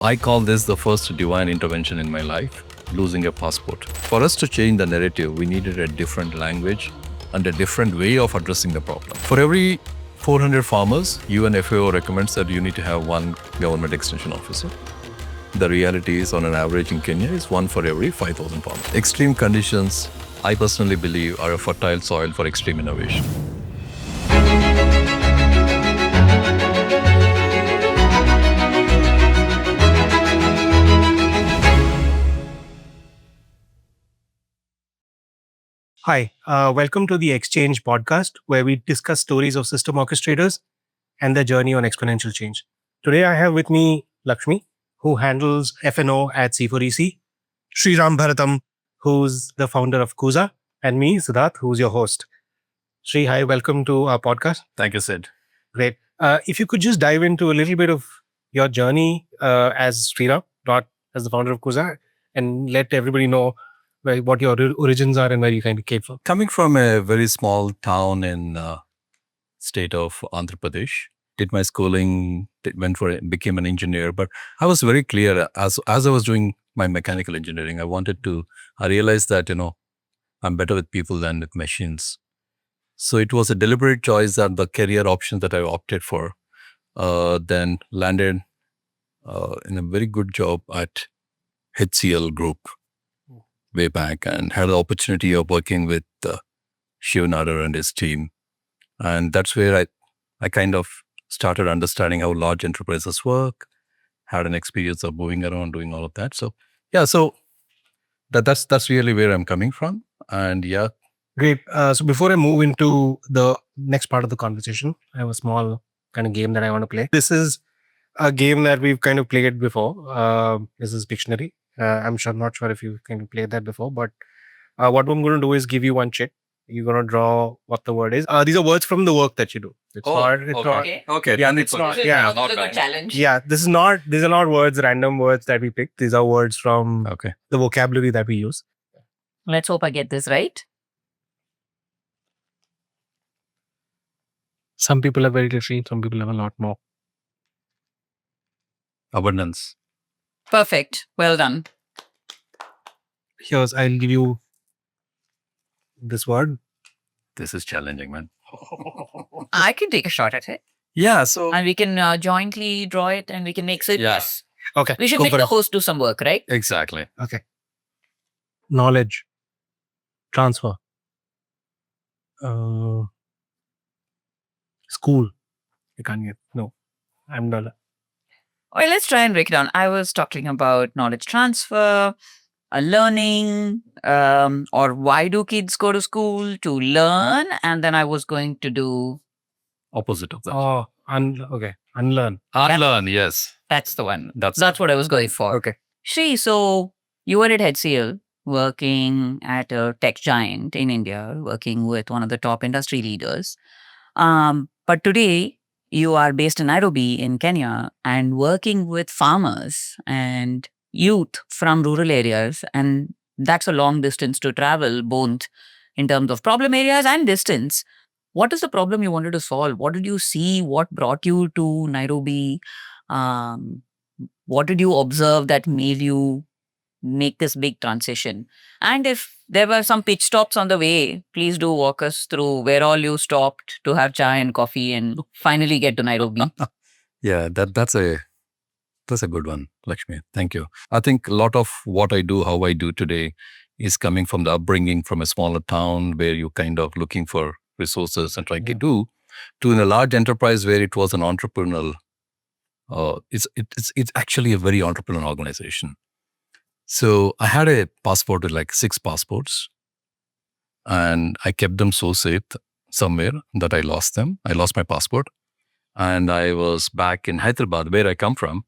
I call this the first divine intervention in my life, losing a passport. For us to change the narrative, we needed a different language and a different way of addressing the problem. For every 400 farmers, UNFAO recommends that you need to have one government extension officer. The reality is, on an average in Kenya, is one for every 5,000 farmers. Extreme conditions, I personally believe, are a fertile soil for extreme innovation. Hi, welcome to the Exchange podcast, where we discuss stories of system orchestrators and their journey on exponential change. Today, I have with me Lakshmi, who handles FNO at C4EC, Sriram Bharatam, who's the founder of Kuza, and me, Siddharth, who's your host. Sri, hi, welcome to our podcast. Thank you, Sid. Great. If you could just dive into a little bit of your journey as Sriram, not as the founder of Kuza, and let everybody know what your origins are and where you kind of came from. Coming from a very small town in state of Andhra Pradesh, did my schooling, became an engineer, but I was very clear as I was doing my mechanical engineering, I realized that, I'm better with people than with machines. So it was a deliberate choice that the career option that I opted for, then landed in a very good job at HCL Group way back, and had the opportunity of working with Shiv Nadar and his team. And that's where I kind of started understanding how large enterprises work, had an experience of moving around, doing all of that. So that's really where I'm coming from. And yeah. Great. So before I move into the next part of the conversation, I have a small kind of game that I want to play. This is a game that we've kind of played before. This is Pictionary. I'm not sure if you've kind of played that before, but what I'm going to do is give you one check. You're going to draw what the word is. These are words from the work that you do. It's not. Okay. Yeah, it's not. Yeah, not a challenge. Yeah, these are not words, random words that we pick. These are words from the vocabulary that we use. Let's hope I get this right. Some people are very different. Some people have a lot more. Abundance. Perfect. Well done. I'll give you this word. This is challenging, man. I can take a shot at it. Yeah. So And we can jointly draw it and we can make it. Yes. Okay. We should make the host do some work, right? Exactly. Okay. Knowledge. Transfer. School. You can't get. No. I'm not. Well, let's try and break it down. I was talking about knowledge transfer, learning, or why do kids go to school? To learn. And then I was going to do Opposite of that. Oh, okay. Unlearn. Unlearn, yes. That's the one. That's what I was going for. Okay. Shri, so you were at HCL working at a tech giant in India, working with one of the top industry leaders. But today you are based in Nairobi in Kenya and working with farmers and youth from rural areas. And that's a long distance to travel, both in terms of problem areas and distance. What is the problem you wanted to solve? What did you see? What brought you to Nairobi? What did you observe that made you make this big transition? And if there were some pitch stops on the way, please do walk us through where all you stopped to have chai and coffee and finally get to Nairobi. Yeah, that's a good one, Lakshmi. Thank you. I think a lot of what I do, how I do today, is coming from the upbringing from a smaller town where you kind of looking for resources and trying to do, to in a large enterprise where it was an entrepreneurial. It's actually a very entrepreneurial organization. So I had a passport with like 6 passports, and I kept them so safe somewhere that I lost them. I lost my passport, and I was back in Hyderabad, where I come from,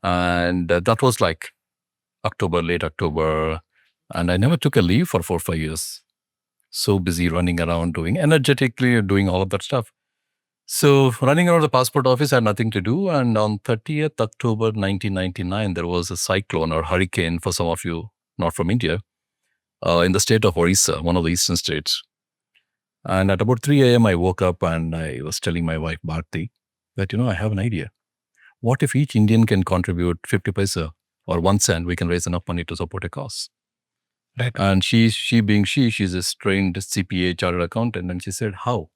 and that was like late October, and I never took a leave for 4 or 5 years. So busy running around, energetically doing all of that stuff. So running around the passport office, I had nothing to do. And on 30th October 1999, there was a cyclone or hurricane, for some of you not from India, in the state of Orissa, one of the eastern states. And at about 3 a.m., I woke up and I was telling my wife, Bharti, that, I have an idea. what if each Indian can contribute 50 paisa or 1 cent? We can raise enough money to support a cause. Right. And she's a trained CPA, chartered accountant, and she said, how?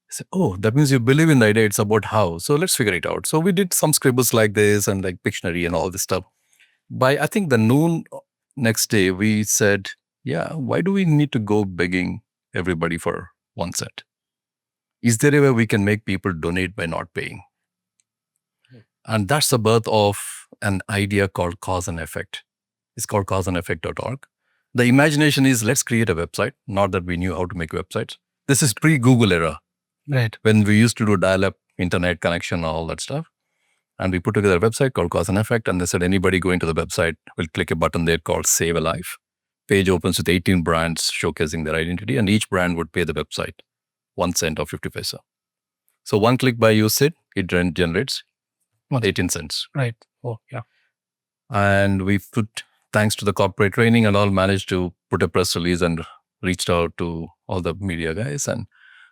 I said, oh, that means you believe in the idea. It's about how. So let's figure it out. So we did some scribbles like this and like Pictionary and all this stuff. By I think the noon next day, we said, yeah, why do we need to go begging everybody for 1 cent? Is there a way we can make people donate by not paying? And that's the birth of an idea called cause and effect. It's called causeandeffect.org. The imagination is, let's create a website. Not that we knew how to make websites. This is pre-Google era. Right. When we used to do dial-up internet connection and all that stuff. And we put together a website called Cause and Effect. And they said, anybody going to the website will click a button there called Save a Life. Page opens with 18 brands showcasing their identity. And each brand would pay the website 1 cent or 50 paisa. So one click by you, Sid, it generates 18 cents. Right. Oh, yeah. And we put, thanks to the corporate training and all, managed to put a press release and reached out to all the media guys. And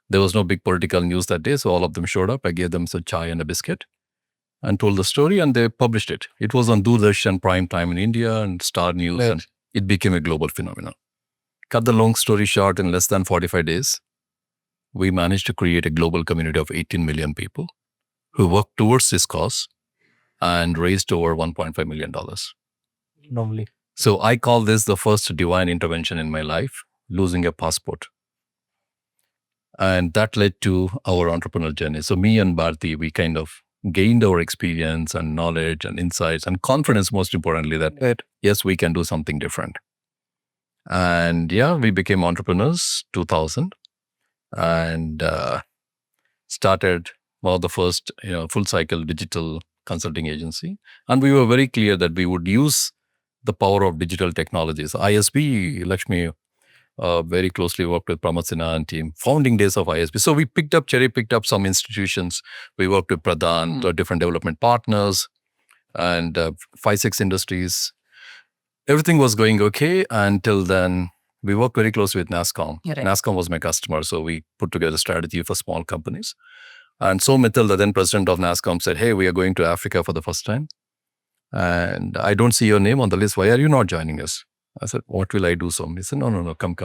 there was no big political news that day. So all of them showed up. I gave them some chai and a biscuit and told the story, and they published it. It was on Doordarshan prime time in India and Star News, Right. and it became a global phenomenon. Cut the long story short, in less than 45 days, we managed to create a global community of 18 million people who worked towards this cause and raised over $1.5 million. Normally. So I call this the first divine intervention in my life, losing a passport. And that led to our entrepreneurial journey. So me and Bharti, we kind of gained our experience and knowledge and insights and confidence, most importantly, that Right. yes, we can do something different. And yeah, we became entrepreneurs 2000 and started the first full cycle digital consulting agency. And we were very clear that we would use the power of digital technologies. ISB, Lakshmi, very closely worked with Pramod Sinha and team, founding days of ISB. So we cherry picked up some institutions. We worked with Pradhan, different development partners, and 5-6 industries. Everything was going okay until then. We worked very closely with NASSCOM. Right. NASSCOM was my customer, so we put together a strategy for small companies. And so Mithil, the then president of NASSCOM, said, hey, we are going to Africa for the first time. And I don't see your name on the list. Why are you not joining us? I said, what will I do, so? He said, no, come.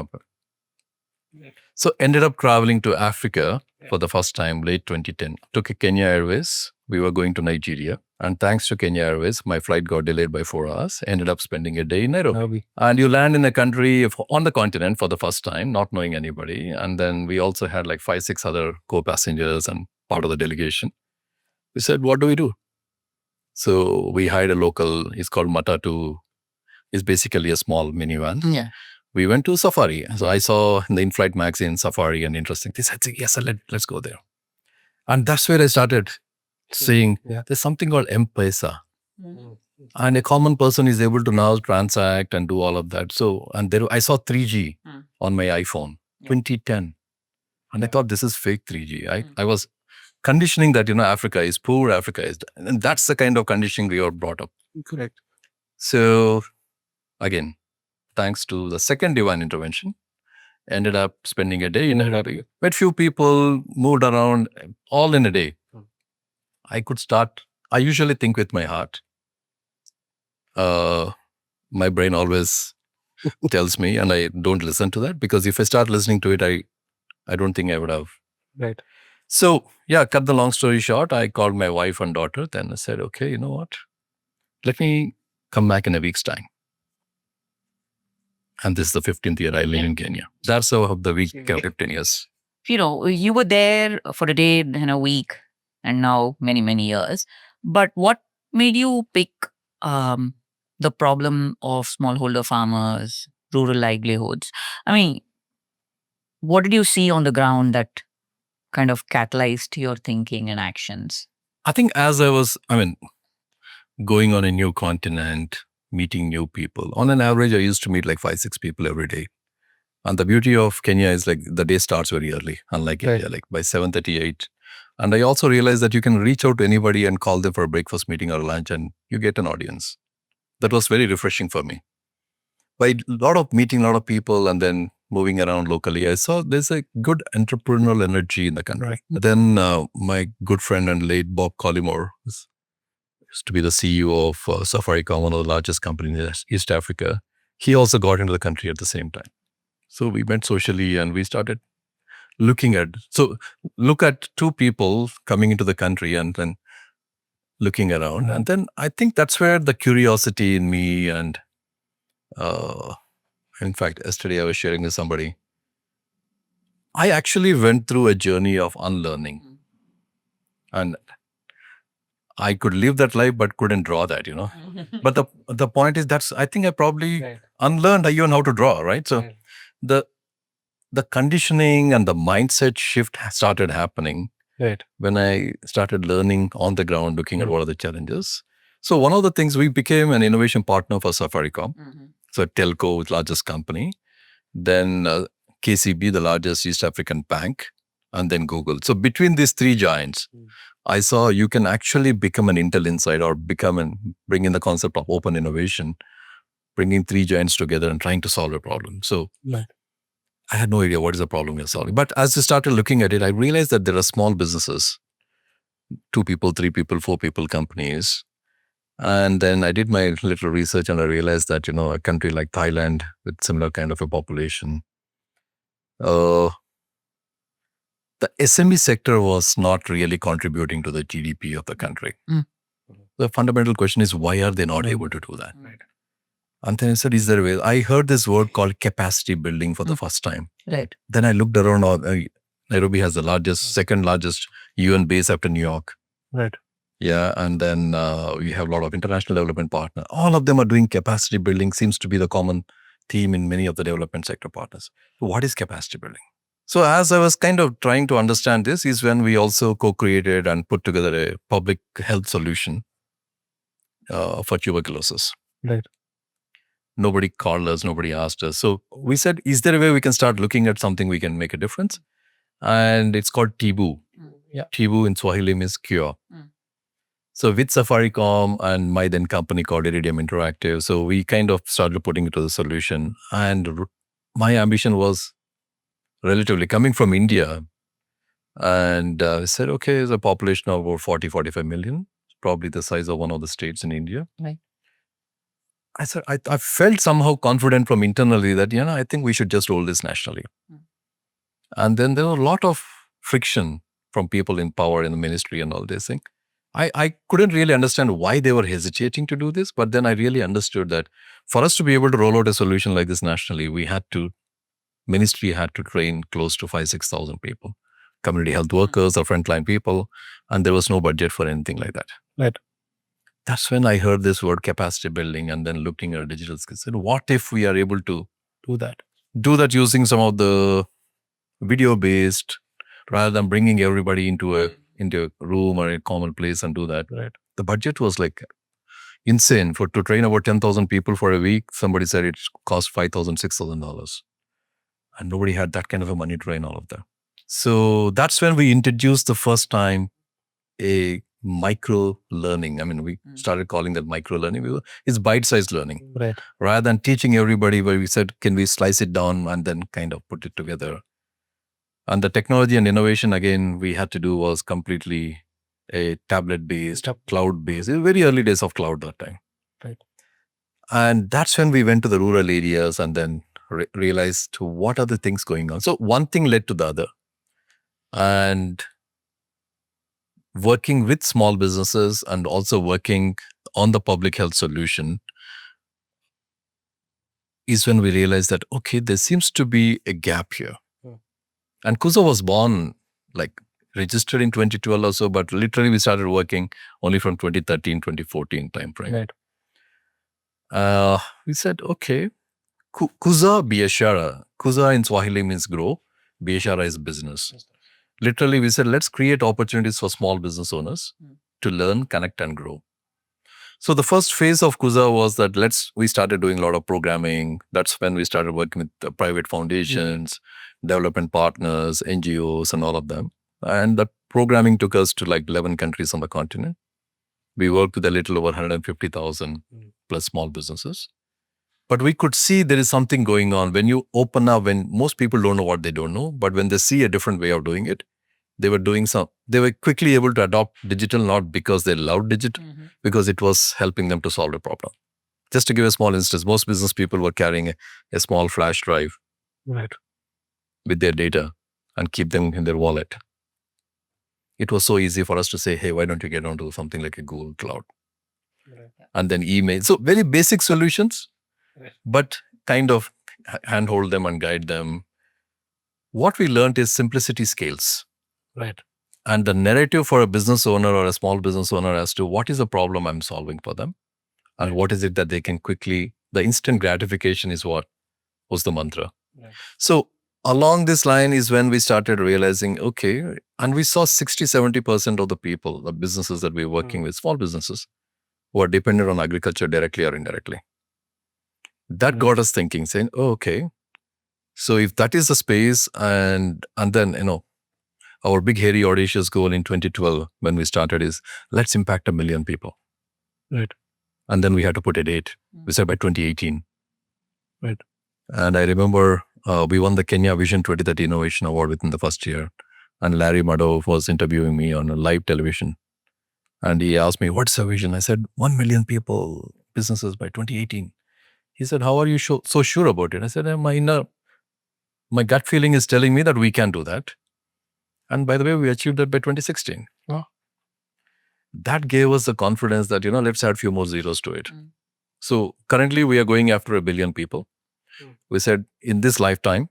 So ended up traveling to Africa for the first time, late 2010. Took a Kenya Airways. We were going to Nigeria. And thanks to Kenya Airways, my flight got delayed by 4 hours. Ended up spending a day in Nairobi. And you land in a country on the continent for the first time, not knowing anybody. And then we also had like 5-6 other co-passengers and part of the delegation. We said, what do we do? So we hired a local, it's called Matatu. It's basically a small minivan. Yeah. We went to Safari. So I saw in the in-flight magazine Safari and interesting. They said, yes, let's go there. And that's where I started seeing there's something called M-Pesa. And a common person is able to now transact and do all of that. So, and there I saw 3G on my iPhone, 2010. And I thought this is fake 3G. I was conditioning that, Africa is poor, Africa is, and that's the kind of conditioning we were brought up. Correct. So again, thanks to the second divine intervention, ended up spending a day in Nairobi. Met few people, moved around, all in a day. I usually think with my heart. My brain always tells me, and I don't listen to that, because if I start listening to it, I don't think I would have. Right. So yeah, cut the long story short, I called my wife and daughter. Then I said, okay, you know what? Let me come back in a week's time. And this is the 15th year I live in Kenya. That's how the week 15 years. You were there for a day and a week and now many, many years. But what made you pick the problem of smallholder farmers, rural livelihoods? I mean, what did you see on the ground that kind of catalyzed your thinking and actions? I think as I was, going on a new continent, meeting new people. On an average, I used to meet like 5-6 people every day. And the beauty of Kenya is like the day starts very early, unlike India, like by 7:38. And I also realized that you can reach out to anybody and call them for a breakfast meeting or lunch and you get an audience. That was very refreshing for me. By meeting a lot of people and then moving around locally, I saw there's a good entrepreneurial energy in the country. Right. Then my good friend and late Bob Collymore used to be the CEO of Safaricom, one of the largest companies in East Africa. He also got into the country at the same time. So we met socially and we started look at two people coming into the country and then looking around. And then I think that's where the curiosity in me and in fact, yesterday I was sharing with somebody, I actually went through a journey of unlearning. And I could live that life, but couldn't draw that, But the point is I think I probably unlearned even how to draw, right? So the conditioning and the mindset shift started happening when I started learning on the ground, looking at what are the challenges. So one of the things, we became an innovation partner for Safaricom. So telco, largest company. Then KCB, the largest East African bank, and then Google. So between these three giants, I saw you can actually become an Intel Inside or bring in the concept of open innovation, bringing three giants together and trying to solve a problem. So I had no idea what is the problem we are solving. But as I started looking at it, I realized that there are small businesses, 2 people, 3 people, 4 people companies. And then I did my little research and I realized that, a country like Thailand with similar kind of a population, the SME sector was not really contributing to the GDP of the country. The fundamental question is, why are they not able to do that? And then I said, is there a way? I heard this word called capacity building for the first time. Right. Then I looked around. Nairobi has the second largest UN base after New York. Right. Yeah, and then we have a lot of international development partners. All of them are doing capacity building, seems to be the common theme in many of the development sector partners. So what is capacity building? So as I was kind of trying to understand this is when we also co-created and put together a public health solution for tuberculosis. Right. Nobody called us, nobody asked us. So we said, is there a way we can start looking at something we can make a difference? And it's called Tibu. Tibu in Swahili means cure. So with Safaricom and my then company called Iridium Interactive, so we kind of started putting it to the solution. And my ambition was relatively coming from India. And I said, okay, there's a population of over 40, 45 million, probably the size of one of the states in India. Right. I said, I felt somehow confident from internally that, I think we should just hold this nationally. And then there was a lot of friction from people in power in the ministry and all this thing. I couldn't really understand why they were hesitating to do this, but then I really understood that for us to be able to roll out a solution like this nationally, ministry had to train close to 5,000-6,000 people, community health workers or frontline people, and there was no budget for anything like that. Right. That's when I heard this word capacity building and then looking at digital skills. And what if we are able to Do that. Do that using some of the video-based, rather than bringing everybody into a room or a common place and do that. Right. The budget was like insane to train about 10,000 people for a week. Somebody said it cost $5,000, $6,000. And nobody had that kind of a money to train all of that. So that's when we introduced the first time a micro learning. I mean, we started calling that micro learning. It's bite-sized learning. Right. Rather than teaching everybody, where we said, can we slice it down and then kind of put it together? And the technology and innovation, again, we had to do was completely a tablet-based, cloud-based. It was very early days of cloud that time. Right. And that's when we went to the rural areas and then realized what are the things going on. So one thing led to the other. And working with small businesses and also working on the public health solution is when we realized that, okay, there seems to be a gap here. And Kuza was born, registered in 2012 or so, but literally we started working only from 2013, 2014 time frame. Right. We said, okay, Kuza Biashara. Kuza in Swahili means grow. Biashara is business. Literally, we said, let's create opportunities for small business owners to learn, connect, and grow. So the first phase of Kuza was that we started doing a lot of programming. That's when we started working with the private foundations, development partners, NGOs, and all of them. And that programming took us to 11 countries on the continent. We worked with a little over 150,000 plus small businesses. But we could see there is something going on when you open up, when most people don't know what they don't know, but when they see a different way of doing it, they were quickly able to adopt digital, not because they loved digital, because it was helping them to solve a problem. Just to give a small instance, most business people were carrying a small flash drive with their data and keep them in their wallet. It was so easy for us to say, hey, why don't you get onto something like a Google Cloud? And then email. So very basic solutions, but kind of handhold them and guide them. What we learned is simplicity scales. Right. And the narrative for a business owner or a small business owner as to what is the problem I'm solving for them and what is it that they can quickly, the instant gratification is what was the mantra. Right. So along this line is when we started realizing, okay, and we saw 60-70% of the people, the businesses that we're working with, small businesses, who are dependent on agriculture directly or indirectly. That got us thinking, saying, oh, okay, so if that is the space, and then, our big, hairy, audacious goal in 2012 when we started is, let's impact 1 million people. Right. And then we had to put a date. We said by 2018. Right. And I remember we won the Kenya Vision 2030 Innovation Award within the first year. And Larry Madoff was interviewing me on a live television. And he asked me, what's the vision? I said, 1 million people, businesses by 2018. He said, how are you so sure about it? I said, my gut feeling is telling me that we can do that. And by the way, we achieved that by 2016. Oh. That gave us the confidence that, let's add a few more zeros to it. So currently we are going after 1 billion people. We said in this lifetime,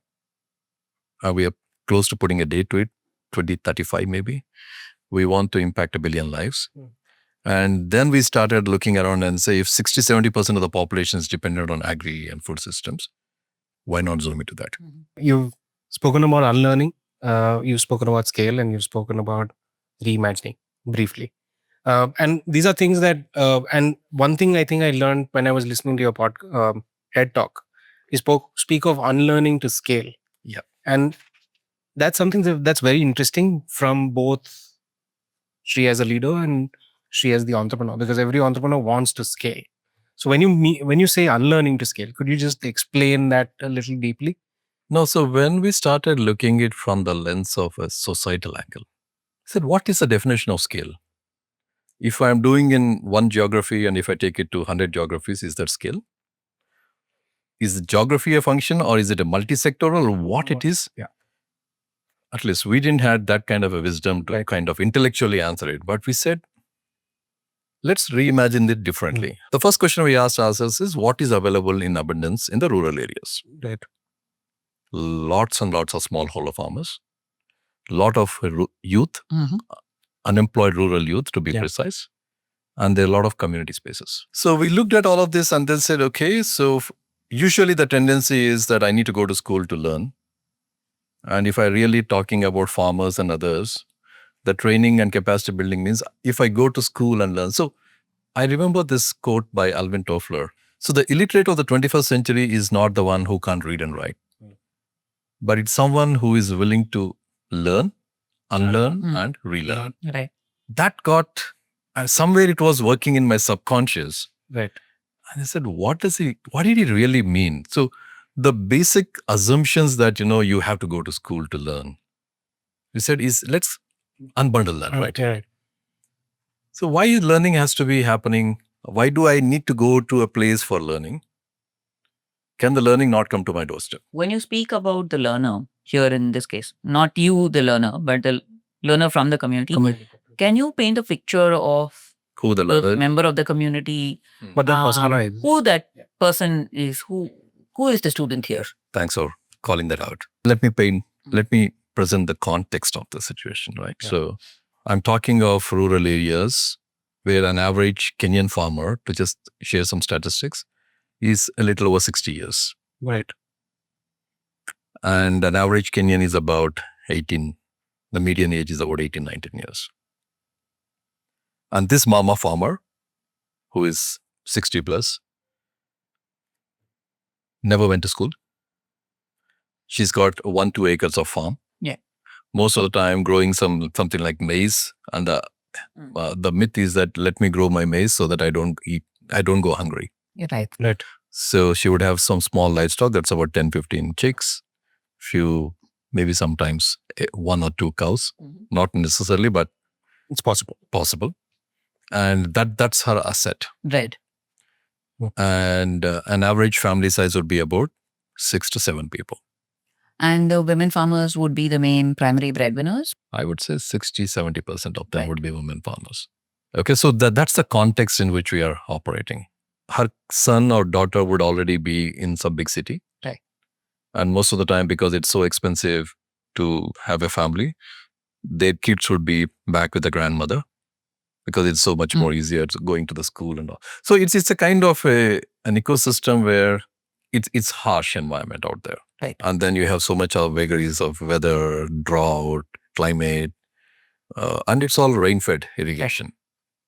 we are close to putting a date to it, 2035 maybe. We want to impact 1 billion lives. And then we started looking around and say, if 60-70% of the population is dependent on agri and food systems, why not zoom into that? You've spoken about unlearning, you've spoken about scale, and you've spoken about reimagining briefly. And these are things that, and one thing I think I learned when I was listening to your TED Talk, you speak of unlearning to scale. Yeah. And that's something that's very interesting from both Sri as a leader and Sri as the entrepreneur, because every entrepreneur wants to scale. So when you say unlearning to scale, could you just explain that a little deeply? No, so when we started looking it from the lens of a societal angle, I said, what is the definition of scale? If I'm doing in one geography and if I take it to 100 geographies, is that scale? Is geography a function or is it a multi-sectoral? What it is? Yeah. At least we didn't have that kind of a wisdom to kind of intellectually answer it. But we said, let's reimagine it differently. The first question we asked ourselves is, what is available in abundance in the rural areas? Right. Lots and lots of smallholder farmers, lot of youth, unemployed rural youth to be precise, and there are a lot of community spaces. So we looked at all of this and then said, okay, so usually the tendency is that I need to go to school to learn. And if I really talking about farmers and others, the training and capacity building means if I go to school and learn. So I remember this quote by Alvin Toffler. So the illiterate of the 21st century is not the one who can't read and write, but it's someone who is willing to learn, unlearn, and relearn. Right. That got, somewhere it was working in my subconscious. Right. And I said, what did he really mean? So the basic assumptions that, you have to go to school to learn, he said, is let's unbundle that, right? Right. So why learning has to be happening? Why do I need to go to a place for learning? Can the learning not come to my doorstep? When you speak about the learner here in this case, not you, the learner, but the learner from the community, can you paint a picture of who the member of the community, what that person is? Who that person is, who is the student here? Thanks for calling that out. Let me present the context of the situation, right? Yeah. So I'm talking of rural areas where an average Kenyan farmer, to just share some statistics, is a little over 60 years. Right. And an average Kenyan is about 18. The median age is about 18, 19 years. And this mama farmer, who is 60 plus, never went to school. She's got 1-2 acres of farm. Yeah. Most of the time growing something like maize. And the myth is that let me grow my maize so that I don't go hungry. Right. Right. So she would have some small livestock, that's about 10-15 chicks, few maybe sometimes 1 or 2 cows, not necessarily, but It's possible. And that's her asset. Right. And an average family size would be about 6 to 7 people. And the women farmers would be the main primary breadwinners? I would say 60-70% of them Right. would be women farmers. Okay, so that's the context in which we are operating. Her son or daughter would already be in some big city. Right. And most of the time, because it's so expensive to have a family, their kids would be back with the grandmother because it's so much more easier to going to the school and all. So it's a kind of an ecosystem where it's harsh environment out there. Right. And then you have so much of vagaries of weather, drought, climate, and it's all rain-fed irrigation.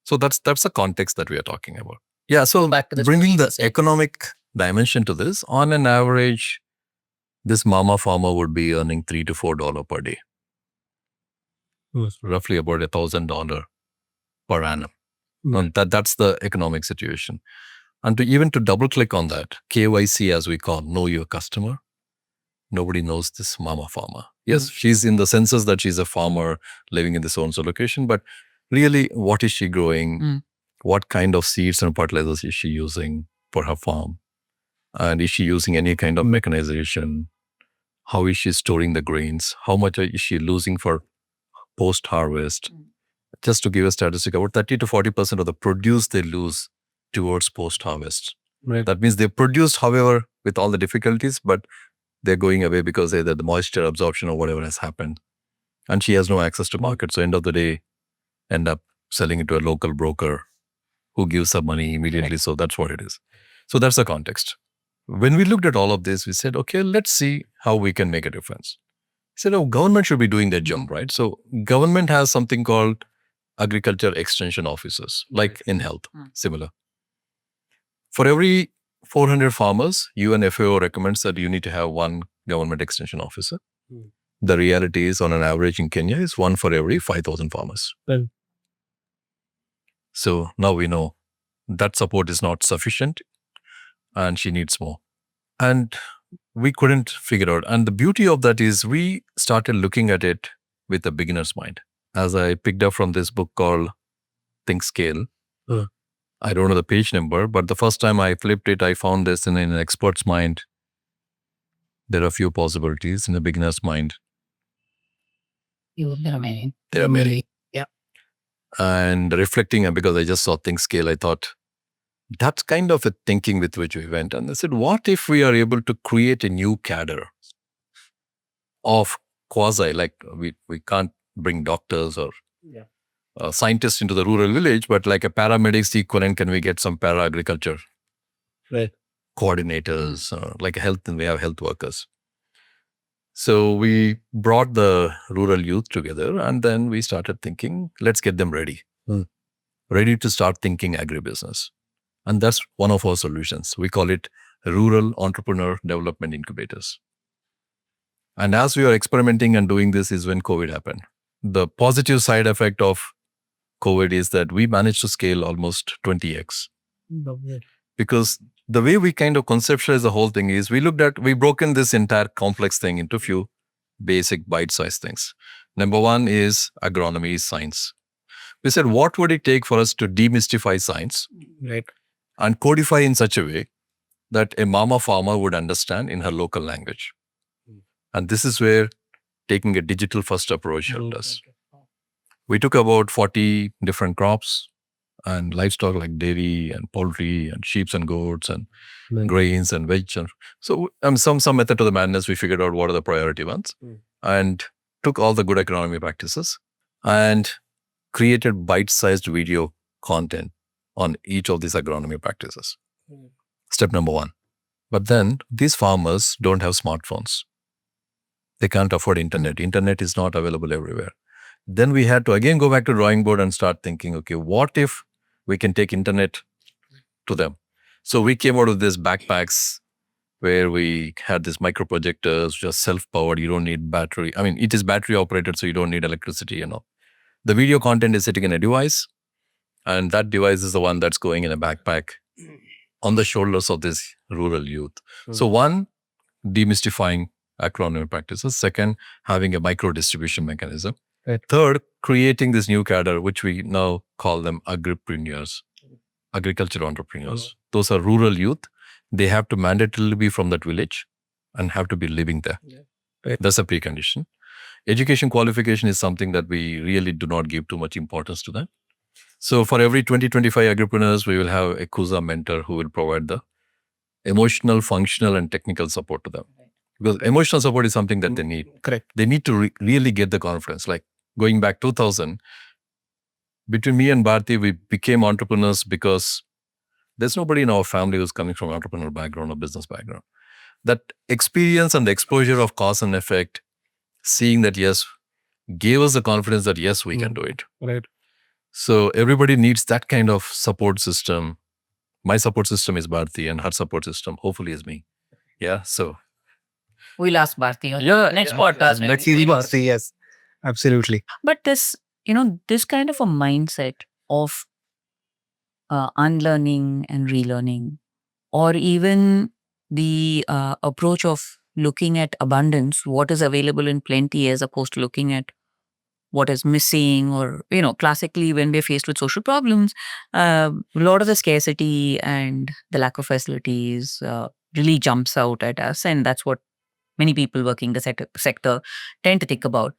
So that's the context that we are talking about. Yeah, so Back to the bringing the economic dimension to this, on an average, this mama farmer would be earning $3 to $4 per day. Roughly about $1,000 per annum. And that's the economic situation. And to double click on that, KYC, as we call, know your customer. Nobody knows this mama farmer. Yes, she's in the census that she's a farmer living in this so-and-so location, but really, what is she growing? What kind of seeds and fertilizers is she using for her farm? And is she using any kind of mechanization? How is she storing the grains? How much is she losing for post-harvest? Just to give a statistic, about 30 to 40% of the produce they lose towards post-harvest. Right. That means they produced, however, with all the difficulties, but they're going away because either the moisture absorption or whatever has happened. And she has no access to market. So end of the day, end up selling it to a local broker who gives her money immediately. So that's what it is. So that's the context. When we looked at all of this, we said, okay, let's see how we can make a difference. We said, government should be doing their job, right? So government has something called agriculture extension officers, like in health, similar. For every 400 farmers, UNFAO recommends that you need to have one government extension officer. The reality is, on an average in Kenya, is one for every 5,000 farmers. Well. So now we know that support is not sufficient and she needs more. And we couldn't figure out. And the beauty of that is we started looking at it with a beginner's mind. As I picked up from this book called Think Scale. I don't know the page number, but the first time I flipped it, I found this in an expert's mind. There are a few possibilities in a beginner's mind. There are many. Yeah. And reflecting, and because I just saw Think Scale, I thought that's kind of a thinking with which we went. And I said, what if we are able to create a new cadre of quasi, like we can't bring doctors or scientists into the rural village, but like a paramedics equivalent, can we get some para-agriculture coordinators, like health, and we have health workers. So we brought the rural youth together and then we started thinking, let's get them ready. Ready to start thinking agribusiness. And that's one of our solutions. We call it Rural Entrepreneur Development Incubators. And as we are experimenting and doing this is when COVID happened. The positive side effect of COVID is that we managed to scale almost 20x. Because the way we kind of conceptualize the whole thing is we've broken this entire complex thing into a few basic bite-sized things. Number one is agronomy is science. We said, what would it take for us to demystify science and codify in such a way that a mama farmer would understand in her local language? And this is where taking a digital first approach helped us. We took about 40 different crops and livestock like dairy and poultry and sheep and goats and grains and veg. So some method to the madness, we figured out what are the priority ones and took all the good agronomy practices and created bite-sized video content on each of these agronomy practices. Step number one. But then these farmers don't have smartphones. They can't afford internet. Internet is not available everywhere. Then we had to again go back to drawing board and start thinking, okay, what if we can take internet to them? So we came out with these backpacks where we had these micro projectors, just self-powered. You don't need battery. I mean, it is battery operated, so you don't need electricity, The video content is sitting in a device, and that device is the one that's going in a backpack on the shoulders of this rural youth. So one, demystifying agronomy practices. Second, having a micro distribution mechanism. Right. Third, creating this new cadre, which we now call them agripreneurs, agriculture entrepreneurs. Those are rural youth. They have to mandatorily be from that village and have to be living there. Right. That's a precondition. Education qualification is something that we really do not give too much importance to that. So for every 20-25 agripreneurs, we will have a Kuza mentor who will provide the emotional, functional, and technical support to them. Because emotional support is something that they need. Correct. They need to really get the confidence. Like going back 2000, between me and Bharti, we became entrepreneurs because there's nobody in our family who's coming from entrepreneurial background or business background. That experience and the exposure of cause and effect, seeing that yes, gave us the confidence that yes, we can do it. Right. So everybody needs that kind of support system. My support system is Bharti, and her support system hopefully is me. Yeah. So We'll ask Bharti on the next podcast. Next easy Bharti, yes. Absolutely. But this, this kind of a mindset of unlearning and relearning, or even the approach of looking at abundance, what is available in plenty, as opposed to looking at what is missing, or, classically when we're faced with social problems, a lot of the scarcity and the lack of facilities really jumps out at us. And that's what many people working the sector tend to think about.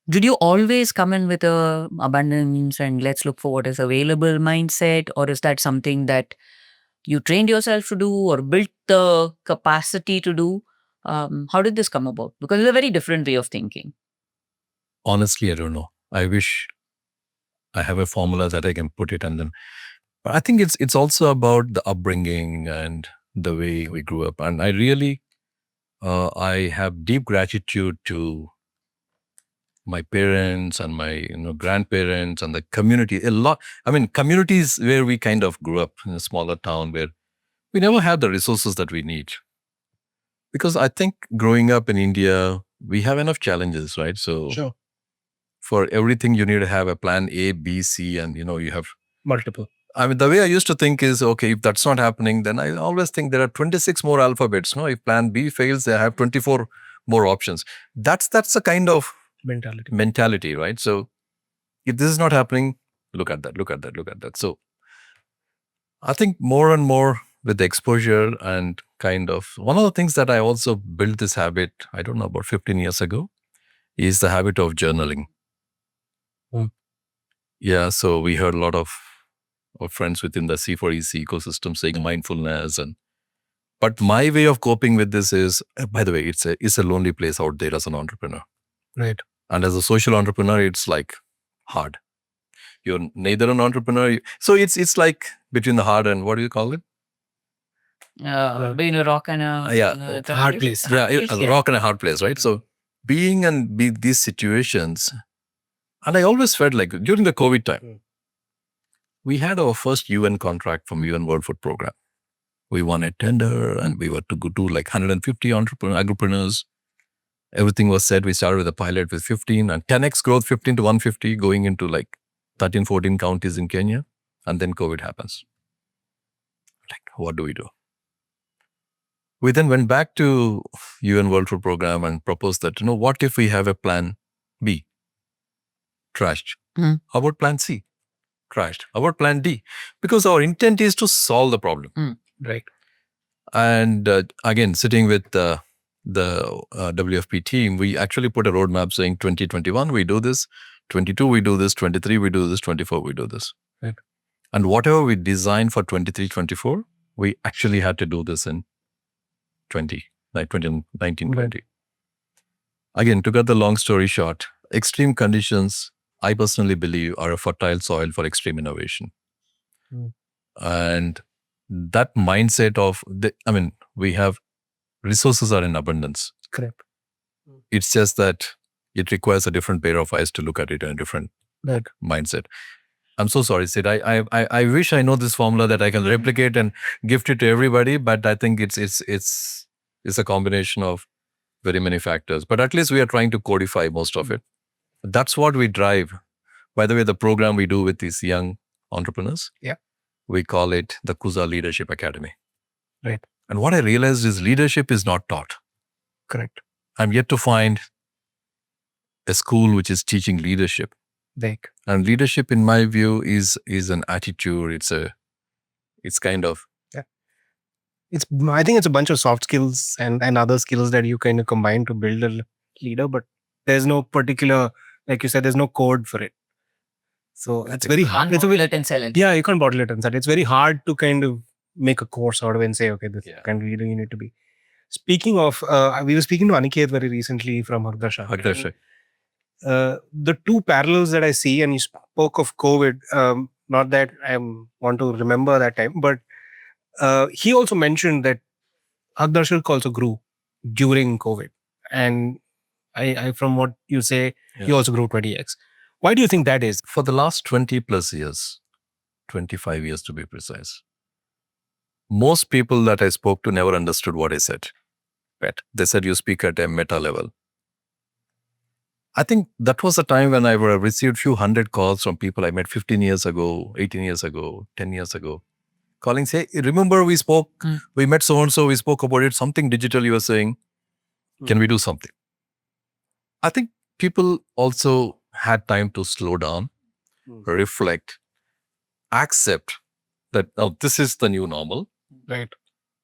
Did you always come in with a abundance and let's look for what is available mindset, or is that something that you trained yourself to do or built the capacity to do? How did this come about? Because it's a very different way of thinking. honestly, I don't know. I wish I have a formula that I can put it, and then, but I think it's also about the upbringing and the way we grew up. And I really, I have deep gratitude to my parents and my grandparents and the community. A lot. I mean, communities where we kind of grew up in a smaller town where we never had the resources that we need. Because I think growing up in India, we have enough challenges, right? So Sure. for everything, you need to have a plan A, B, C, and you have Multiple. I mean, the way I used to think is, okay, if that's not happening, then I always think there are 26 more alphabets. No, if plan B fails, they have 24 more options. That's the kind of mentality, right? So if this is not happening, look at that, look at that, look at that. So I think more and more with the exposure and kind of one of the things that I also built this habit, I don't know, about 15 years ago, is the habit of journaling. Yeah, so we heard a lot of friends within the C4EC ecosystem saying mindfulness, but my way of coping with this is, by the way, it's a lonely place out there as an entrepreneur. Right. And as a social entrepreneur, it's like hard. You're neither an entrepreneur, so it's like between the hard and what do you call it? Being a rock and a hard place. Yeah, a rock and a hard place, right? So being in these situations, and I always felt like during the COVID time, we had our first UN contract from UN World Food Program. We won a tender and we were to go to like 150 agripreneurs. Everything was set. We started with a pilot with 15 and 10x growth, 15 to 150, going into like 13, 14 counties in Kenya. And then COVID happens. Like, what do we do? We then went back to UN World Food Program and proposed that, what if we have a plan B? Trashed. How about plan C? Crashed. How about plan D? Because our intent is to solve the problem. Right. And again, sitting with the WFP team, we actually put a roadmap saying 2021, we do this, 22, we do this, 23, we do this, 24, we do this. Right. And whatever we designed for 23, 24, we actually had to do this in 2019, 20. Right. Again, to cut the long story short, extreme conditions, I personally believe, are a fertile soil for extreme innovation. And that mindset of, we have resources are in abundance. Correct. It's just that it requires a different pair of eyes to look at it in a different mindset. I'm so sorry, Sid. I wish I know this formula that I can replicate and gift it to everybody, but I think it's a combination of very many factors. But at least we are trying to codify most of it. That's what we drive. By the way, the program we do with these young entrepreneurs, we call it the Kuza Leadership Academy. Right. And what I realized is leadership is not taught. Correct. I'm yet to find a school which is teaching leadership. Like, And leadership, in my view, is an attitude. It's kind of I think it's a bunch of soft skills and other skills that you kind of combine to build a leader, but there's no particular, like you said, there's no code for it. So it's very hard. It's a Bottle it and sell it. Yeah, you can't bottle it and sell it. It's very hard to kind of make a course out of it and say, okay, this Yeah. kind of leader you need to be. Speaking of, we were speaking to Aniket very recently from Hagdasha. The two parallels that I see, and you spoke of COVID, not that I want to remember that time, but he also mentioned that Hagdarshak also grew during COVID. And I from what you say, he also grew 20x. Why do you think that is? For the last 20 plus years, 25 years to be precise, most people that I spoke to never understood what I said. Right? They said you speak at a meta level. I think that was a time when I received few hundred calls from people I met 15 years ago, 18 years ago, 10 years ago, calling, say, remember we spoke, we met so-and-so, we spoke about it, something digital you were saying, can we do something? I think people also had time to slow down, reflect, accept that now this is the new normal. Right.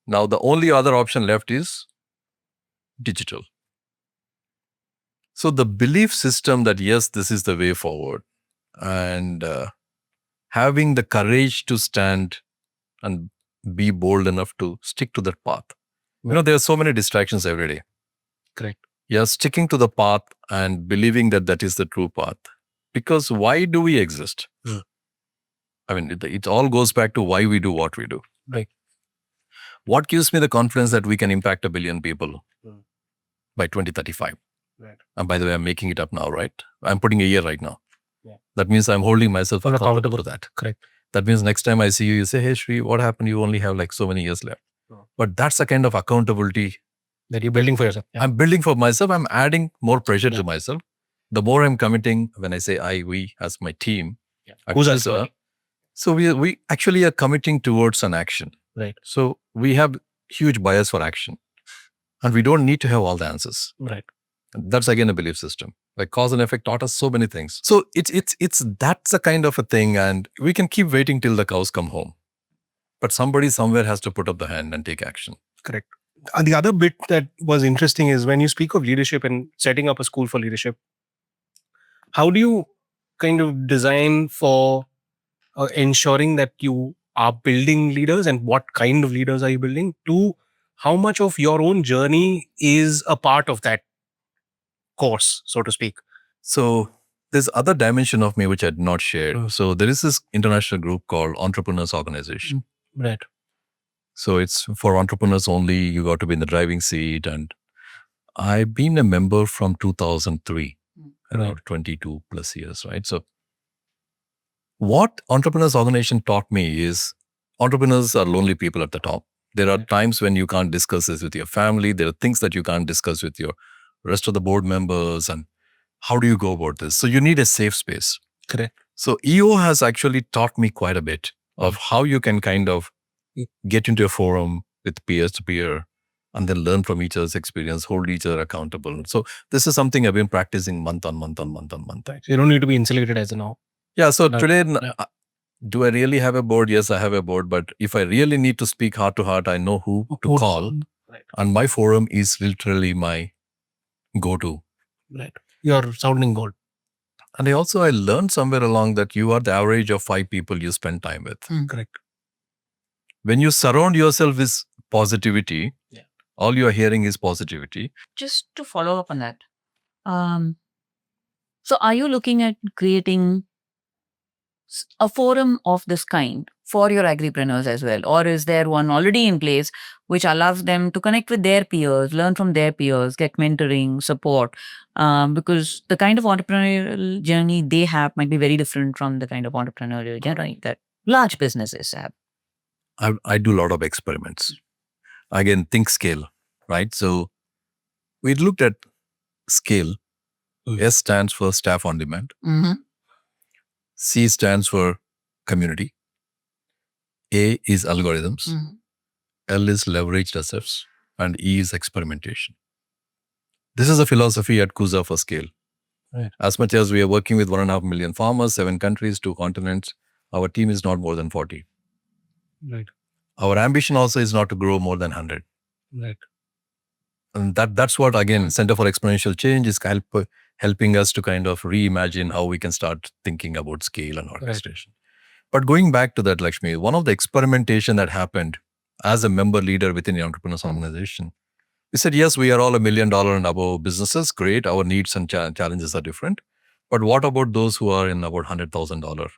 Now the only other option left is digital. So the belief system that yes, this is the way forward, and having the courage to stand and be bold enough to stick to that path. You know, there are so many distractions every day. Correct. Yeah, sticking to the path and believing that that is the true path. Because why do we exist? I mean, it all goes back to why we do what we do. Right. What gives me the confidence that we can impact 1 billion people by 2035? Right. And by the way, I'm making it up now, right? I'm putting a year right now. Yeah. That means I'm holding myself accountable to that. Correct. That means next time I see you, you say, hey, Shri, what happened? You only have like so many years left. But that's the kind of accountability that you're building for yourself. Yeah. I'm building for myself. I'm adding more pressure to myself. The more I'm committing, when I say I, we as my team, so we actually are committing towards an action. Right. So we have huge bias for action. And we don't need to have all the answers. Right. That's again a belief system. Like cause and effect taught us so many things. So that's a kind of a thing, and we can keep waiting till the cows come home. But somebody somewhere has to put up the hand and take action. Correct. The other bit that was interesting is when you speak of leadership and setting up a school for leadership, how do you kind of design for ensuring that you are building leaders, and what kind of leaders are you building? To how much of your own journey is a part of that course, so to speak? So there's other dimension of me which I did not share. So there is this international group called Entrepreneurs Organization. Right. So it's for entrepreneurs only. You got to be in the driving seat. And I've been a member from 2003, around 22 plus years, right? So what Entrepreneurs Organization taught me is entrepreneurs are lonely people at the top. There are times when you can't discuss this with your family. There are things that you can't discuss with your rest of the board members. And how do you go about this? So you need a safe space. Correct. So EO has actually taught me quite a bit of how you can kind of get into a forum with peers to peer and then learn from each other's experience, hold each other accountable. So this is something I've been practicing month on month. Right. So you don't need to be insulated as a now. Yeah. So today, do I really have a board? Yes, I have a board. But if I really need to speak heart to heart, I know who to call. Right. And my forum is literally my go-to. Right. Your sounding board. And I learned somewhere along that you are the average of 5 people you spend time with. Correct. When you surround yourself with positivity, all you are hearing is positivity. Just to follow up on that. So are you looking at creating a forum of this kind for your agripreneurs as well? Or is there one already in place which allows them to connect with their peers, learn from their peers, get mentoring, support? Because the kind of entrepreneurial journey they have might be very different from the kind of entrepreneurial journey that large businesses have. I do a lot of experiments. Again, think scale, right? So we looked at scale. S stands for staff on demand. C stands for community. A is algorithms. L is leveraged assets, and E is experimentation. This is a philosophy at Kuza for scale. Right. As much as we are working with 1.5 million farmers, 7 countries, 2 continents, our team is not more than 40. Right. Our ambition also is not to grow more than 100. Right. And that's what, again, Center for Exponential Change is helping us to kind of reimagine how we can start thinking about scale and orchestration. But going back to that, Lakshmi, one of the experimentation that happened as a member leader within the entrepreneurs organization, we said, yes, we are all $1 million and above businesses. Great. Our needs and challenges are different. But what about those who are in about $100,000?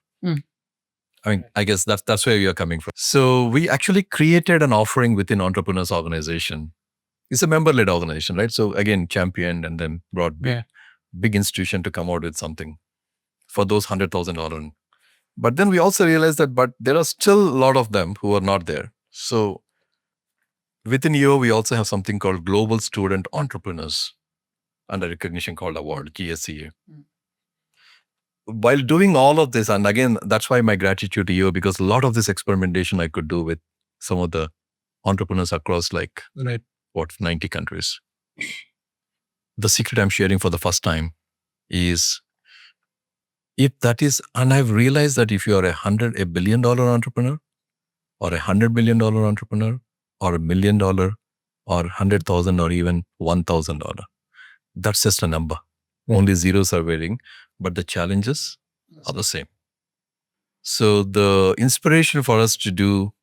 I mean, I guess that's where you are coming from. So we actually created an offering within entrepreneurs organization. It's a member-led organization, right? So again, championed and then brought big institution to come out with something for those $100,000. But then we also realized that, but there are still a lot of them who are not there. So within EO, we also have something called Global Student Entrepreneurs and a recognition called award, GSCA. While doing all of this, and again, that's why my gratitude to you, because a lot of this experimentation I could do with some of the entrepreneurs across 90 countries. The secret I'm sharing for the first time is, if that is, and I've realized that if you are $1 billion entrepreneur, or $100 million entrepreneur, or $1 million, or 100,000, or even $1,000, that's just a number. Only zeros are varying, but the challenges are the same. So the inspiration for us to do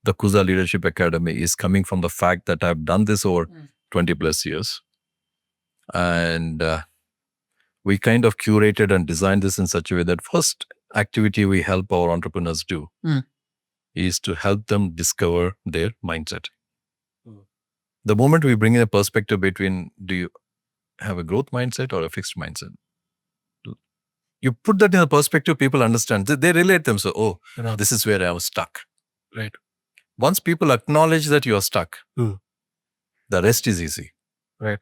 the Kuza Leadership Academy is coming from the fact that I've done this over 20 plus years. And we kind of curated and designed this in such a way that first activity we help our entrepreneurs do is to help them discover their mindset. The moment we bring in a perspective between, do you have a growth mindset or a fixed mindset? You put that in a perspective, people understand. They relate them. So, this is where I was stuck. Right. Once people acknowledge that you are stuck, the rest is easy. Right.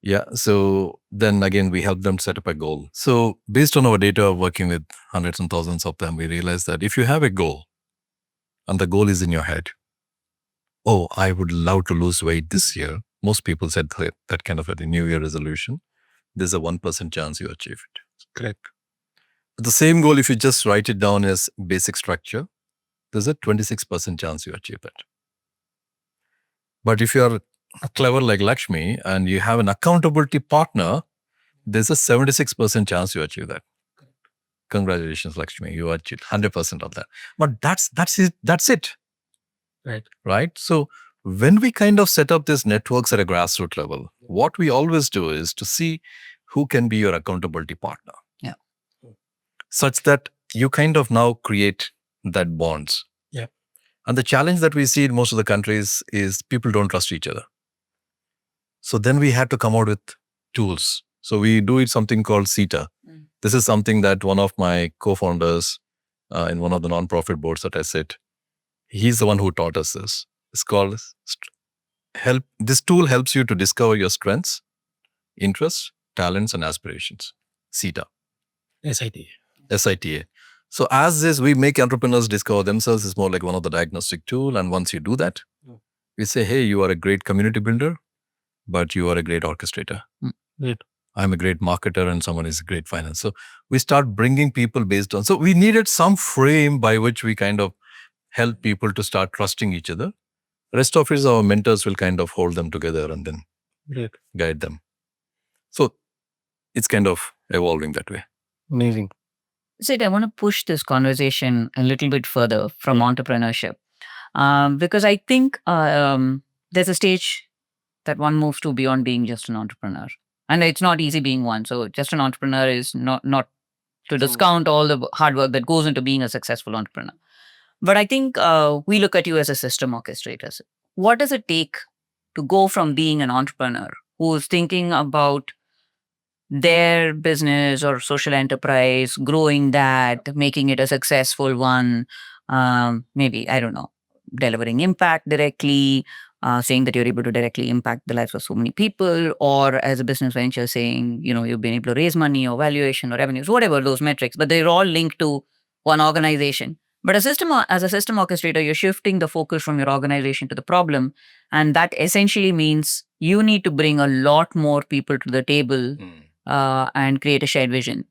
Yeah. So then again, we help them set up a goal. So based on our data, working with hundreds and thousands of them, we realized that if you have a goal and the goal is in your head, I would love to lose weight this year. Most people said that kind of a New Year resolution. There's a 1% chance you achieve it. Correct. But the same goal, if you just write it down as basic structure, there's a 26% chance you achieve that. But if you're clever like Lakshmi and you have an accountability partner, there's a 76% chance you achieve that. Congratulations, Lakshmi, you achieved 100% of that. But that's it. Right? So when we kind of set up these networks at a grassroots level, what we always do is to see who can be your accountability partner. Yeah. Such that you kind of now create that bonds. Yeah. And the challenge that we see in most of the countries is people don't trust each other. So then we had to come out with tools. So we do something called CETA. This is something that one of my co-founders in one of the non-profit boards that I sit, he's the one who taught us this. It's called help. This tool helps you to discover your strengths, interests, talents, and aspirations. CETA. SITA. So as this, we make entrepreneurs discover themselves. It's more like one of the diagnostic tool. And once you do that, we say, hey, you are a great community builder, but you are a great orchestrator. I'm a great marketer and someone is a great finance. So we start bringing people based on, so we needed some frame by which we kind of help people to start trusting each other. Rest of it is our mentors will kind of hold them together and then guide them. So it's kind of evolving that way. Amazing. Sid, I want to push this conversation a little bit further from entrepreneurship because I think there's a stage that one moves to beyond being just an entrepreneur. And it's not easy being one. So just an entrepreneur is not to discount all the hard work that goes into being a successful entrepreneur. But I think we look at you as a system orchestrator. What does it take to go from being an entrepreneur who's thinking about their business or social enterprise, growing that, making it a successful one, maybe, I don't know, delivering impact directly, saying that you're able to directly impact the lives of so many people, or as a business venture saying, you've been able to raise money or valuation or revenues, whatever those metrics, but they're all linked to one organization. But as a system orchestrator, you're shifting the focus from your organization to the problem. And that essentially means you need to bring a lot more people to the table and create a shared vision.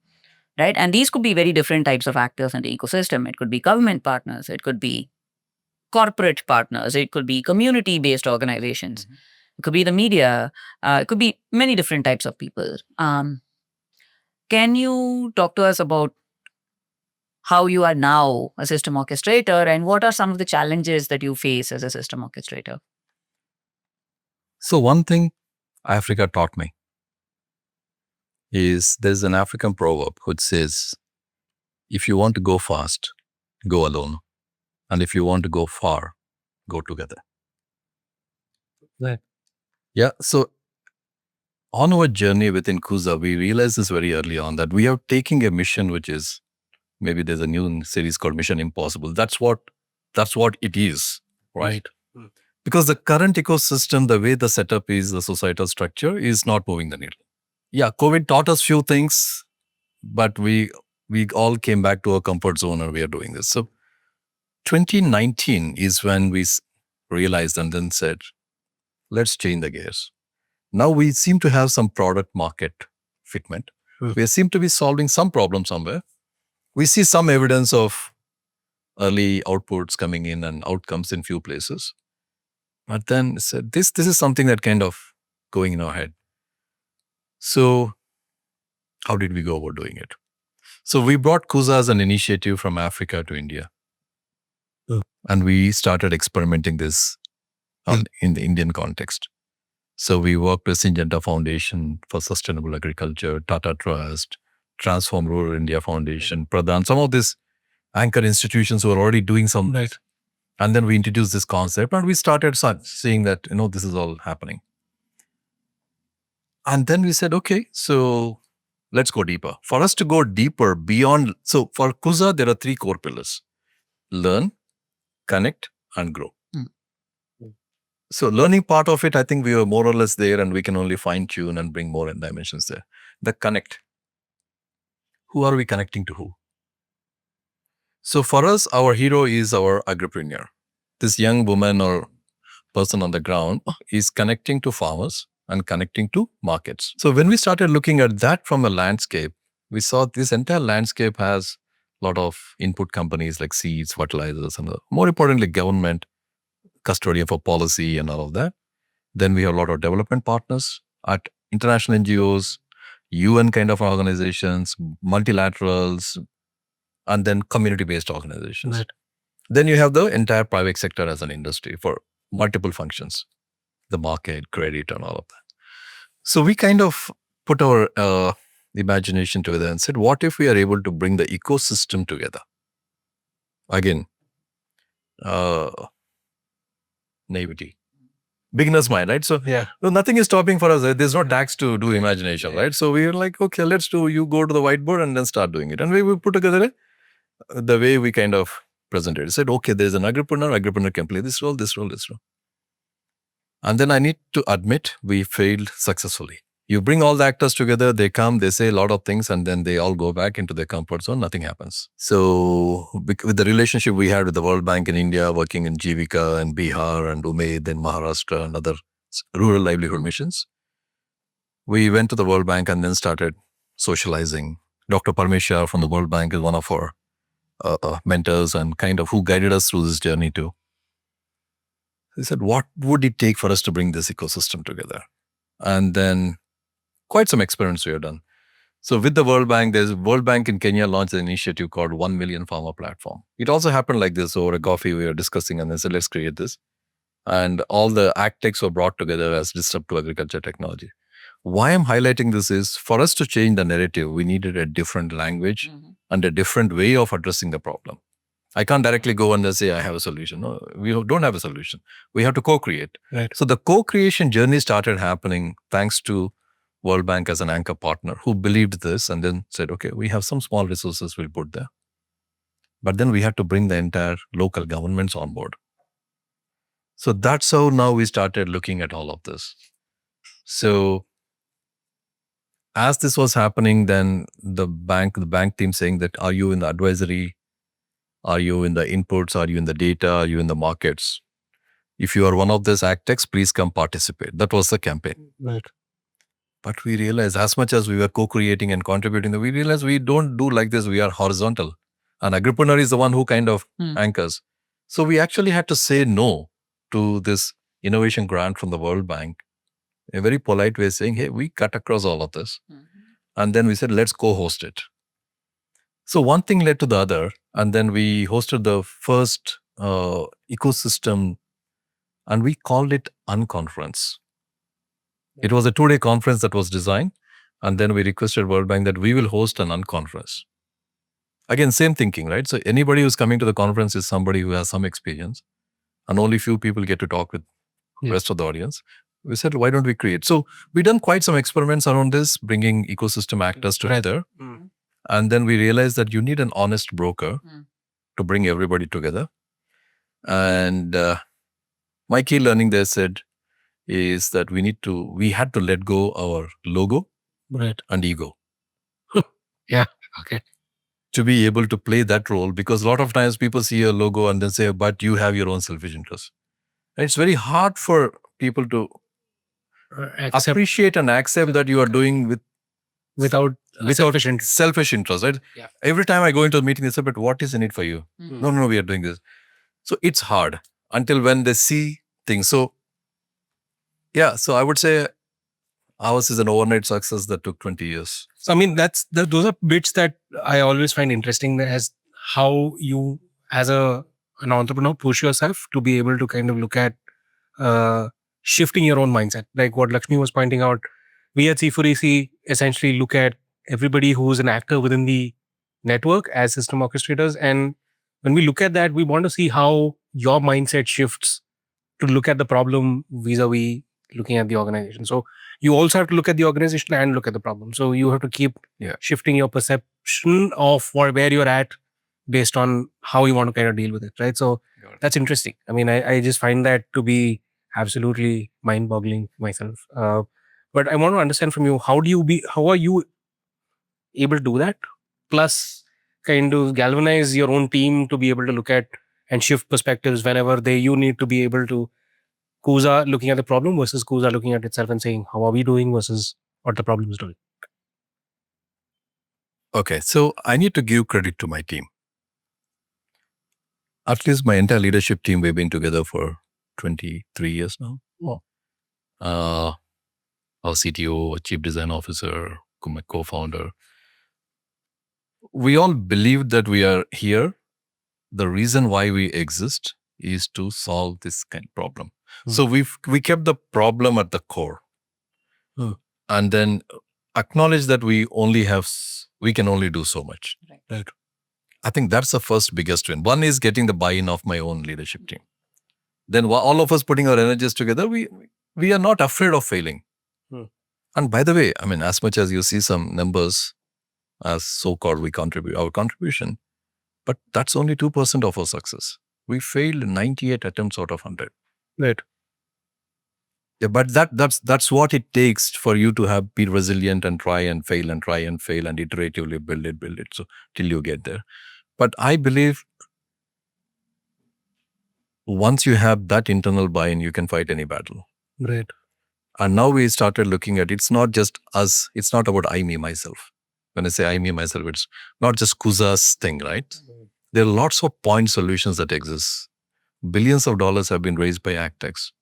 Right. And these could be very different types of actors in the ecosystem. It could be government partners, it could be corporate partners, it could be community based organizations, it could be the media, it could be many different types of people. Can you talk to us about how you are now a system orchestrator and what are some of the challenges that you face as a system orchestrator? So one thing Africa taught me is there's an African proverb which says, if you want to go fast, go alone. And if you want to go far, go together. Right. Yeah. So on our journey within Kuza, we realized this very early on that we are taking a mission which is, maybe there's a new series called Mission Impossible. That's what it is, right? Because the current ecosystem, the way the setup is, the societal structure is not moving the needle. Yeah, COVID taught us few things, but we all came back to our comfort zone and we are doing this. So 2019 is when we realized and then said, let's change the gears. Now we seem to have some product market fitment. We seem to be solving some problem somewhere. We see some evidence of early outputs coming in and outcomes in few places. But then said, this is something that kind of going in our head. So how did we go about doing it? So we brought Kuza as an initiative from Africa to India. And we started experimenting this in the Indian context. So we worked with Syngenta Foundation for Sustainable Agriculture, Tata Trust, Transform Rural India Foundation, Pradhan, some of these anchor institutions who are already doing some. Right. And then we introduced this concept and we started seeing that, this is all happening. And then we said, okay, so let's go deeper. For us to go deeper beyond, so for Kuza, there are 3 core pillars: learn, connect, and grow. So learning part of it, I think we were more or less there and we can only fine tune and bring more dimensions there. The connect. Who are we connecting to who? So for us, our hero is our agripreneur. This young woman or person on the ground is connecting to farmers and connecting to markets. So when we started looking at that from a landscape, we saw this entire landscape has a lot of input companies like seeds, fertilizers, and more importantly, government, custodian for policy and all of that. Then we have a lot of development partners at international NGOs, UN kind of organizations, multilaterals, and then community-based organizations. Right. Then you have the entire private sector as an industry for multiple functions, the market, credit, and all of that. So we kind of put our imagination together and said, what if we are able to bring the ecosystem together? Again, naivety. Beginner's mind, right? So yeah, nothing is stopping for us. There's no tax to do imagination, right? So we were like, okay, let's do, you go to the whiteboard and then start doing it. And we put together the way we kind of presented. I said, okay, there's an agripreneur can play this role, this role, this role. And then I need to admit we failed successfully. You bring all the actors together, they come, they say a lot of things, and then they all go back into their comfort zone, nothing happens. So with the relationship we had with the World Bank in India, working in Jivika and Bihar and Umaid in Maharashtra and other rural livelihood missions, we went to the World Bank and then started socializing. Dr. Parmeshwar from the World Bank is one of our mentors and kind of who guided us through this journey too. He said, what would it take for us to bring this ecosystem together? And then quite some experiments we have done. So with the World Bank, there's World Bank in Kenya launched an initiative called 1 Million Farmer Platform. It also happened like this over a coffee we were discussing and they said, let's create this. And all the AgTechs were brought together as disruptive agriculture technology. Why I'm highlighting this is for us to change the narrative, we needed a different language and a different way of addressing the problem. I can't directly go and say, I have a solution. No, we don't have a solution. We have to co-create. Right. So the co-creation journey started happening thanks to World Bank as an anchor partner who believed this and then said, okay, we have some small resources we'll put there. But then we had to bring the entire local governments on board. So that's how now we started looking at all of this. So as this was happening, then the bank team saying that, are you in the advisory Are you in the inputs? Are you in the data? Are you in the markets? If you are one of these architects, please come participate. That was the campaign. Right. But we realized, as much as we were co-creating and contributing, we realized we don't do like this. We are horizontal. And Agripreneur is the one who kind of anchors. So we actually had to say no to this innovation grant from the World Bank. A very polite way of saying, hey, we cut across all of this. And then we said, let's co-host it. So one thing led to the other. And then we hosted the first ecosystem, and we called it Unconference. It was a 2-day conference that was designed. And then we requested World Bank that we will host an Unconference. Again, same thinking, right? So anybody who's coming to the conference is somebody who has some experience, and only few people get to talk with the rest of the audience. We said, why don't we create? So we done quite some experiments around this, bringing ecosystem actors together. And then we realized that you need an honest broker to bring everybody together. And my key learning there said is that we had to let go our logo and ego. Yeah. Okay. To be able to play that role, because a lot of times people see a logo and then say, but you have your own selfish interest. And it's very hard for people to appreciate and accept that you are doing without selfish interest, right? Yeah. Every time I go into a meeting, they say, but what is in it for you? No, we are doing this. So it's hard until when they see things. So yeah, so I would say ours is an overnight success that took 20 years. So I mean, those are bits that I always find interesting, as how you, as an entrepreneur, push yourself to be able to kind of look at shifting your own mindset. Like what Lakshmi was pointing out, we at C4EC essentially look at everybody who's an actor within the network as system orchestrators. And when we look at that, we want to see how your mindset shifts to look at the problem vis-a-vis looking at the organization. So you also have to look at the organization and look at the problem. So you have to keep shifting your perception of where you're at based on how you want to kind of deal with it, right? So that's interesting. I mean, I just find that to be absolutely mind-boggling myself. But I want to understand from you, how are you able to do that? Plus, kind of galvanize your own team to be able to look at and shift perspectives whenever you need to be able to Kuza looking at the problem versus Kuza looking at itself and saying, how are we doing versus what the problem is doing? Okay, so I need to give credit to my team. At least my entire leadership team, we've been together for 23 years now. Wow. Our CTO, Chief Design Officer, my co-founder. We all believe that we are here. The reason why we exist is to solve this kind of problem. So we kept the problem at the core, and then acknowledge that we can only do so much. Right. I think that's the first biggest win. One is getting the buy-in of my own leadership team. Then all of us putting our energies together, we are not afraid of failing. And by the way, I mean, as much as you see some numbers as so-called our contribution, but that's only 2% of our success. We failed 98 attempts out of 100. Right. Yeah, but that's what it takes for you to be resilient and try and fail and iteratively build it so till you get there. But I believe once you have that internal buy-in, you can fight any battle. Right. And now we started looking at it's not just us. It's not about I, me, myself. When I say I, me, myself, it's not just Kuza's thing, right? There are lots of point solutions that exist. Billions of dollars have been raised by architects.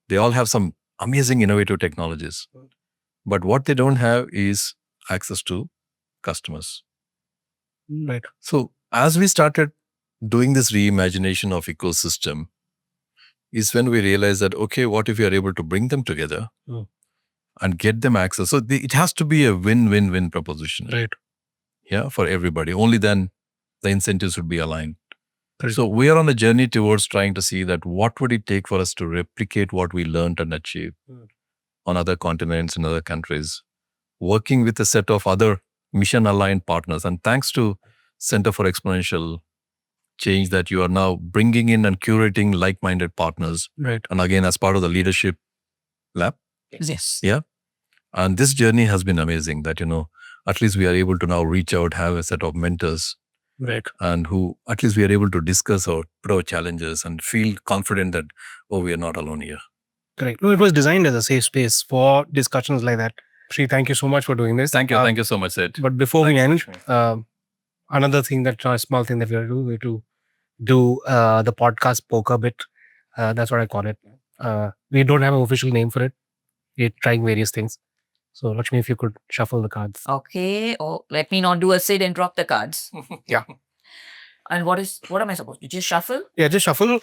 They all have some amazing innovative technologies. But what they don't have is access to customers. Right. So as we started doing this reimagination of ecosystem is when we realized that, okay, what if we are able to bring them together and get them access? So it has to be a win-win-win proposition. Right. Yeah, for everybody. Only then the incentives would be aligned. Right. So we are on a journey towards trying to see that what would it take for us to replicate what we learned and achieved on other continents and other countries, working with a set of other mission-aligned partners. And thanks to Center for Exponential Change that you are now bringing in and curating like-minded partners. Right. And again, as part of the leadership lab. Yes. Yeah. And this journey has been amazing that, at least we are able to now reach out, have a set of mentors Right. and who at least we are able to discuss our challenges and feel confident that, oh, we are not alone here. Correct. No, it was designed as a safe space for discussions like that. Sri, thank you so much for doing this. Thank you so much, Sid. But before we end, Lakshmi. another thing small thing that we are doing, we to do the podcast poker bit. That's what I call it. We don't have an official name for it. We're trying various things. So, Lakshmi, if you could shuffle the cards. Okay. Oh, let me not do a sit and drop the cards. Yeah. And what am I supposed to just shuffle? Yeah, just shuffle.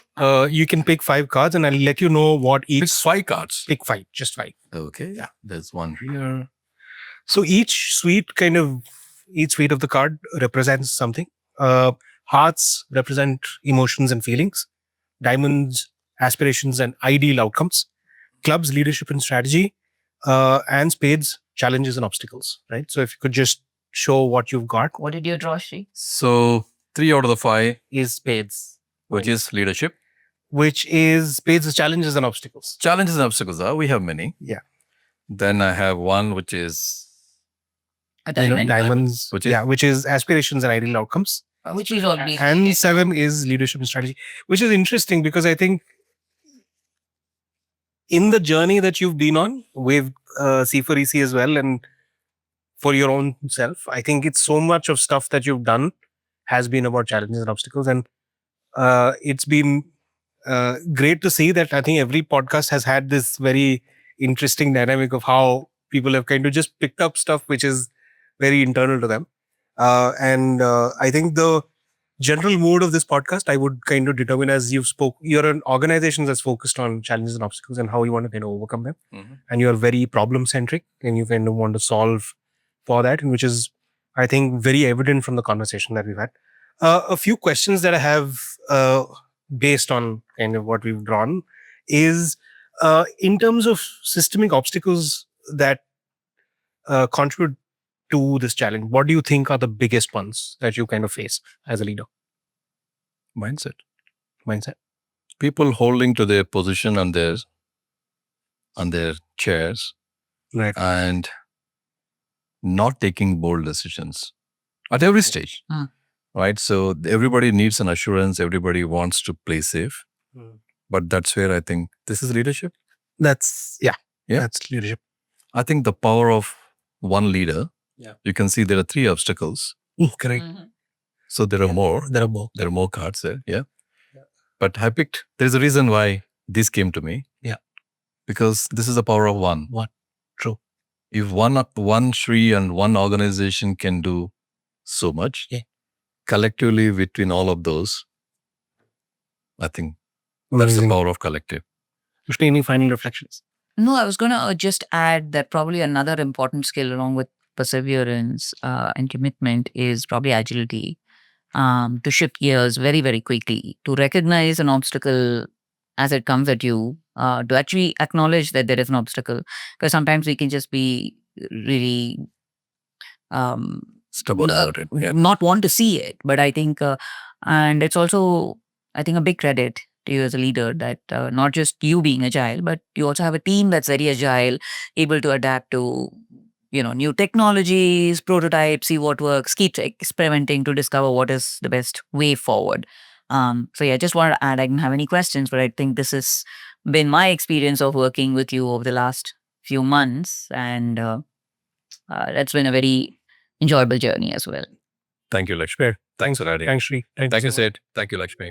You can pick 5 cards and I'll let you know what each. Pick 5 cards. Pick 5, just 5. Okay. Yeah. There's one here. So each suite of the card represents something. Hearts represent emotions and feelings. Diamonds, aspirations and ideal outcomes. Clubs, leadership and strategy. And spades, challenges and obstacles. Right. So if you could just show what you've got. What did you draw, Sri? So 3 out of the 5 Is spades. which is leadership. Which is spades, challenges and obstacles. Challenges and obstacles we have many. Yeah. Then I have one which is A diamond. Diamonds. Which is aspirations and ideal outcomes. Which is already. And 7 is leadership and strategy, which is interesting because I think in the journey that you've been on with C4EC as well and for your own self, I think it's so much of stuff that you've done has been about challenges and obstacles. And it's been great to see that I think every podcast has had this very interesting dynamic of how people have kind of just picked up stuff which is very internal to them. And I think the general mood of this podcast, I would kind of determine as you're an organization that's focused on challenges and obstacles and how you want to kind of overcome them. Mm-hmm. And you're very problem centric and you kind of want to solve for that, and which is, I think, very evident from the conversation that we've had. A few questions that I have based on kind of what we've drawn is in terms of systemic obstacles that contribute to this challenge, what do you think are the biggest ones that you kind of face as a leader? Mindset. Mindset. People holding to their position on their chairs, Right. and not taking bold decisions at every stage. Right. So everybody needs an assurance. Everybody wants to play safe. But that's where I think this is leadership. That's leadership. I think the power of one leader. Yeah. You can see there are 3 obstacles. Correct. Mm-hmm. So there are more. There are more. There are more cards there. Yeah. But I picked, there's a reason why this came to me. Yeah. Because this is the power of one. One. True. If one Shri and one organization can do so much, collectively between all of those, I think that's the power of collective. Any final reflections? No, I was going to just add that probably another important skill along with perseverance and commitment is probably agility. To shift gears very, very quickly, to recognize an obstacle as it comes at you, to actually acknowledge that there is an obstacle. Because sometimes we can just be really Stubborn about it. Yeah. not want to see it. But I think, and it's also, I think, a big credit to you as a leader that not just you being agile, but you also have a team that's very agile, able to adapt to new technologies, prototypes, see what works, keep experimenting to discover what is the best way forward. So yeah, just wanted to add, I didn't have any questions, but I think this has been my experience of working with you over the last few months. And that's been a very enjoyable journey as well. Thank you, Lakshmi. Thanks for adding. Thanks, Sri. Thank you, Sid. Thank you, Lakshmi.